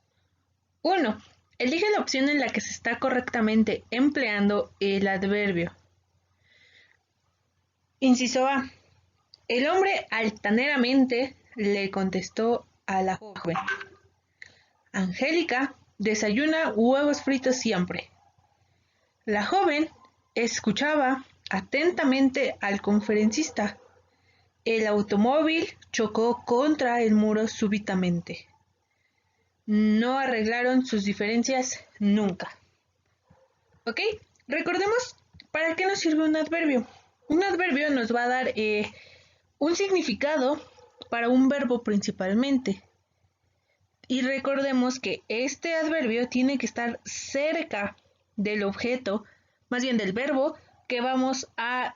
1. Elige la opción en la que se está correctamente empleando el adverbio. Inciso A. El hombre altaneramente le contestó a la joven. Angélica desayuna huevos fritos siempre. La joven escuchaba atentamente al conferencista. El automóvil chocó contra el muro súbitamente. No arreglaron sus diferencias nunca. ¿Ok? Recordemos para qué nos sirve un adverbio. Un adverbio nos va a dar un significado para un verbo principalmente. Y recordemos que este adverbio tiene que estar cerca del objeto, más bien del verbo que vamos a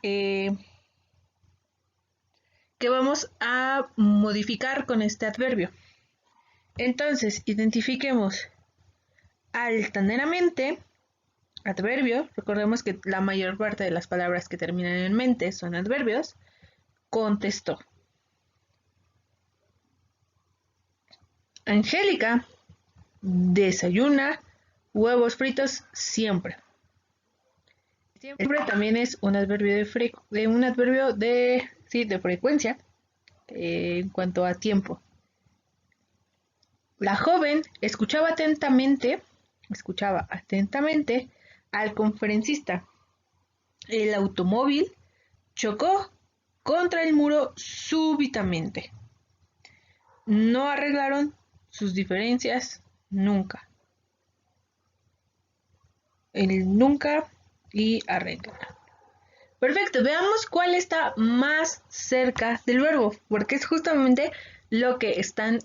modificar con este adverbio. Entonces, identifiquemos altaneramente, adverbio, recordemos que la mayor parte de las palabras que terminan en mente son adverbios, contestó. Angélica desayuna huevos fritos siempre. Siempre también es un adverbio de frecuencia en cuanto a tiempo. La joven escuchaba atentamente escuchaba atentamente al conferencista. El automóvil chocó contra el muro súbitamente. No arreglaron sus diferencias nunca. El nunca y arreglar. Perfecto, veamos cuál está más cerca del verbo, porque es justamente lo que están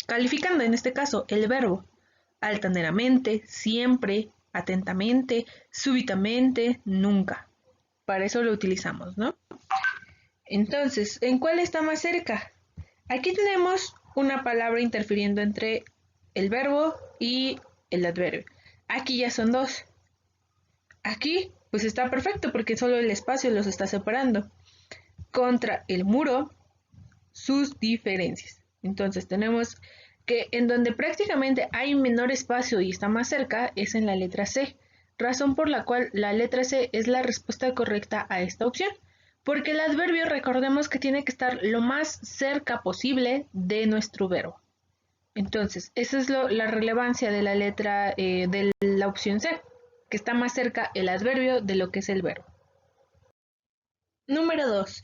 calificando en este caso, el verbo. Altaneramente, siempre, atentamente, súbitamente, nunca. Para eso lo utilizamos, ¿no? Entonces, ¿en cuál está más cerca? Aquí tenemos una palabra interfiriendo entre el verbo y el adverbio. Aquí ya son dos. Aquí, pues está perfecto porque solo el espacio los está separando. Contra el muro, sus diferencias. Entonces tenemos que en donde prácticamente hay menor espacio y está más cerca es en la letra C, razón por la cual la letra C es la respuesta correcta a esta opción, porque el adverbio recordemos que tiene que estar lo más cerca posible de nuestro verbo. Entonces, esa es la relevancia de la letra de la opción C, que está más cerca el adverbio de lo que es el verbo. Número 2.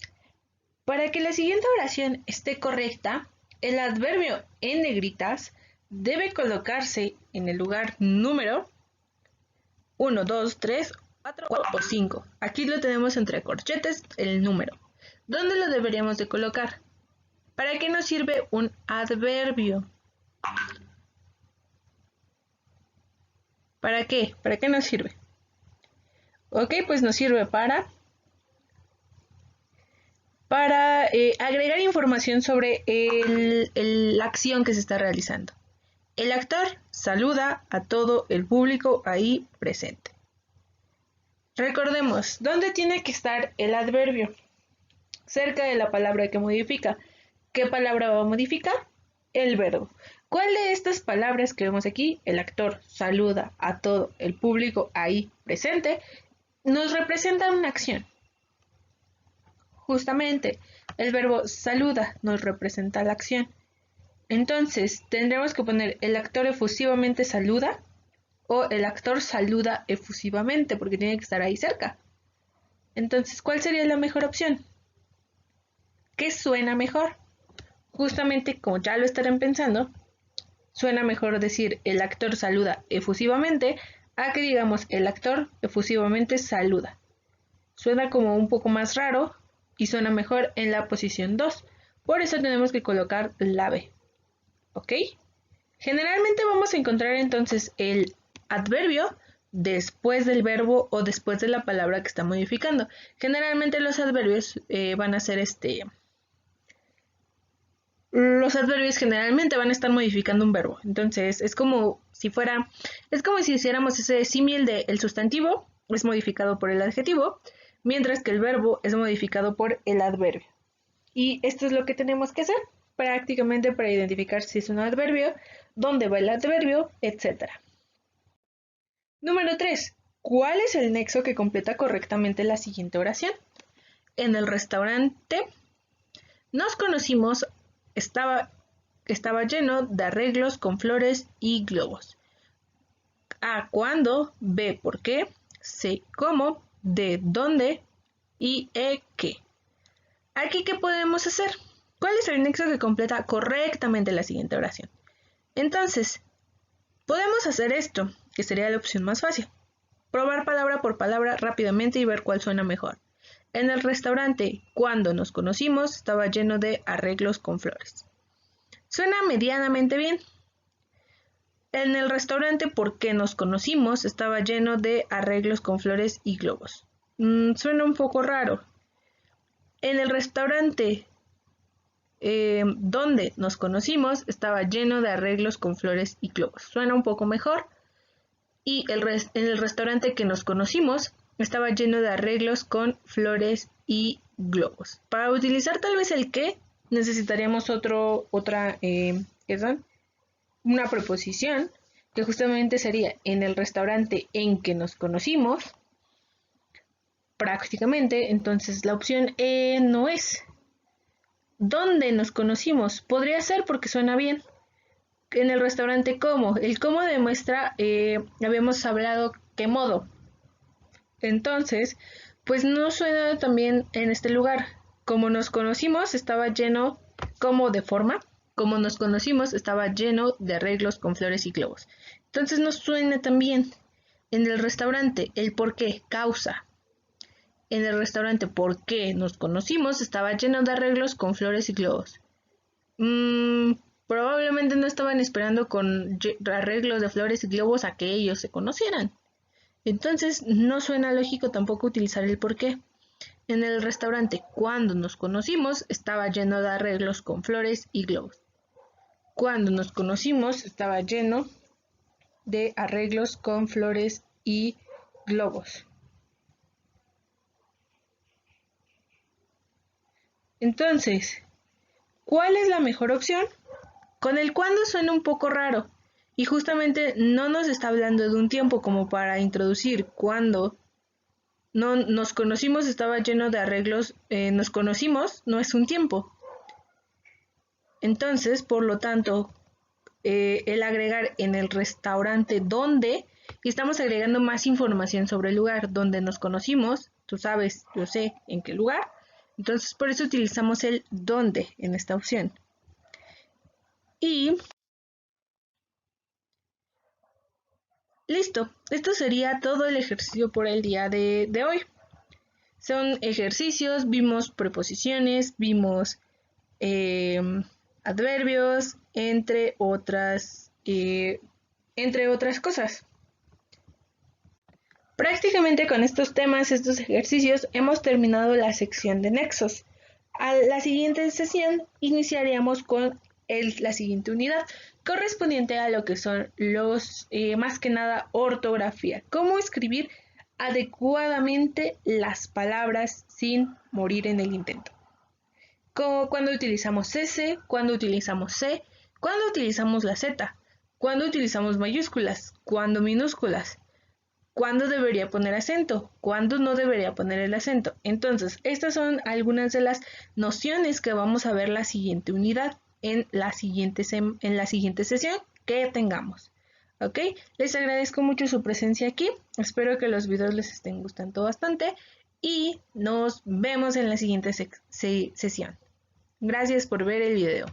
Para que la siguiente oración esté correcta, el adverbio en negritas debe colocarse en el lugar número 1, 2, 3, 4 o 5. Aquí lo tenemos entre corchetes, el número. ¿Dónde lo deberíamos de colocar? ¿Para qué nos sirve un adverbio? ¿Para qué? ¿Para qué nos sirve? Ok, pues nos sirve para agregar información sobre la acción que se está realizando. El actor saluda a todo el público ahí presente. Recordemos, ¿dónde tiene que estar el adverbio? Cerca de la palabra que modifica. ¿Qué palabra va a modificar? El verbo. ¿Cuál de estas palabras que vemos aquí, el actor saluda a todo el público ahí presente, nos representa una acción? Justamente, el verbo saluda nos representa la acción. Entonces, tendremos que poner el actor efusivamente saluda o el actor saluda efusivamente porque tiene que estar ahí cerca. Entonces, ¿cuál sería la mejor opción? ¿Qué suena mejor? Justamente, como ya lo estarán pensando, suena mejor decir el actor saluda efusivamente a que digamos el actor efusivamente saluda. Suena como un poco más raro y suena mejor en la posición 2. Por eso tenemos que colocar la B. ¿Ok? Generalmente vamos a encontrar entonces el adverbio después del verbo o después de la palabra que está modificando. Generalmente los adverbios van a ser los adverbios generalmente van a estar modificando un verbo. Entonces es como si hiciéramos ese símil de el sustantivo es modificado por el adjetivo, mientras que el verbo es modificado por el adverbio. Y esto es lo que tenemos que hacer prácticamente para identificar si es un adverbio, dónde va el adverbio, etc. Número 3. ¿Cuál es el nexo que completa correctamente la siguiente oración? En el restaurante nos conocimos, estaba lleno de arreglos con flores y globos. A, ¿cuándo? B, ¿por qué? C, ¿cómo? D, ¿dónde? Y E, ¿qué? Aquí, ¿qué podemos hacer? ¿Cuál es el nexo que completa correctamente la siguiente oración? Entonces, podemos hacer esto, que sería la opción más fácil. Probar palabra por palabra rápidamente y ver cuál suena mejor. En el restaurante, cuando nos conocimos, estaba lleno de arreglos con flores. Suena medianamente bien. En el restaurante, porque nos conocimos, estaba lleno de arreglos con flores y globos. Suena un poco raro. En el restaurante donde nos conocimos estaba lleno de arreglos con flores y globos. Suena un poco mejor. Y en el restaurante que nos conocimos estaba lleno de arreglos con flores y globos. Para utilizar tal vez el que necesitaríamos una preposición que justamente sería en el restaurante en que nos conocimos. Prácticamente, entonces la opción E no es. ¿Dónde nos conocimos? Podría ser porque suena bien, En el restaurante cómo. El cómo demuestra, habíamos hablado qué modo. Entonces, pues no suena también en este lugar. Como nos conocimos, estaba lleno, como de forma, como nos conocimos, estaba lleno de arreglos con flores y globos. Entonces no suena también. En el restaurante, el por qué, causa. En el restaurante, por qué nos conocimos, estaba lleno de arreglos con flores y globos. Probablemente no estaban esperando con arreglos de flores y globos a que ellos se conocieran. Entonces no suena lógico tampoco utilizar el por qué. En el restaurante, cuando nos conocimos, estaba lleno de arreglos con flores y globos. Cuando nos conocimos, estaba lleno de arreglos con flores y globos. Entonces, ¿cuál es la mejor opción? Con el cuándo suena un poco raro y justamente no nos está hablando de un tiempo como para introducir cuando no nos conocimos estaba lleno de arreglos, nos conocimos no es un tiempo. Entonces, por lo tanto, el agregar en el restaurante donde, y estamos agregando más información sobre el lugar donde nos conocimos, tú sabes, yo sé en qué lugar, entonces por eso utilizamos el donde en esta opción. Y listo, esto sería todo el ejercicio por el día de hoy. Son ejercicios, vimos preposiciones, vimos adverbios, entre otras cosas. Prácticamente con estos temas, estos ejercicios, hemos terminado la sección de nexos. A la siguiente sesión iniciaríamos con la siguiente unidad, correspondiente a lo que son los, más que nada, ortografía. Cómo escribir adecuadamente las palabras sin morir en el intento. Como cuando utilizamos S, cuando utilizamos C, cuando utilizamos la Z, cuando utilizamos mayúsculas, cuando minúsculas, cuándo debería poner acento, cuándo no debería poner el acento. Entonces, estas son algunas de las nociones que vamos a ver la siguiente unidad en la siguiente sesión que tengamos. ¿Ok? Les agradezco mucho su presencia aquí. Espero que los videos les estén gustando bastante y nos vemos en la siguiente sesión. Gracias por ver el video.